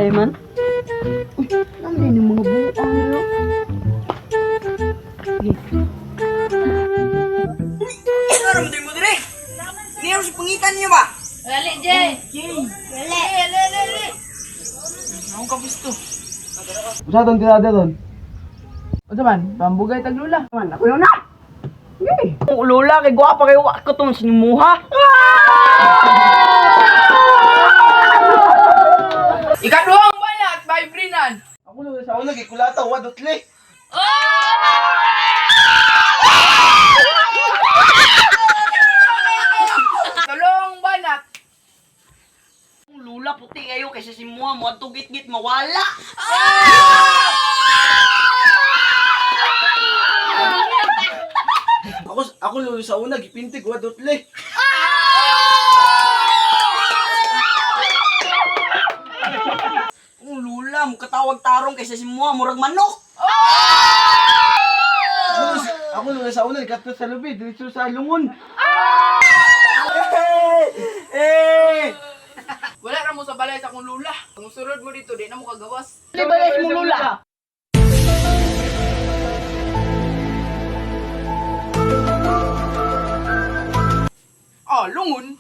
balay man. Naman yung mga buang nyo. Ano mo dire? Niyo si pangitan niyo ba? Lali, Jay. Lali. Ako kapisto. Usa tong tirada ron. Unsa man? Pambugay tag lula. Man, ako yun na. Yay! Ang ulula, kay guwapa kayo, ako itong sinimuha. Ikaduhang balat, Brinan. Ako lula sa una kay kulata wa dutli. Tulong banat. Ang lula, puti kayo, kaysa simuha mo, at tugit-git, mawala. Ako lula sa una gipintig wa dutli. Ang lula, mo katawag tarong kaysa simuha, murag manok. Ako lula sa una kato sa lubi diretso sa lungon. Wala na mo sa balay sa akong lula. Kung surod mo dito, di na mo kagawas. Di ba yung mong lula? Ah, lungon.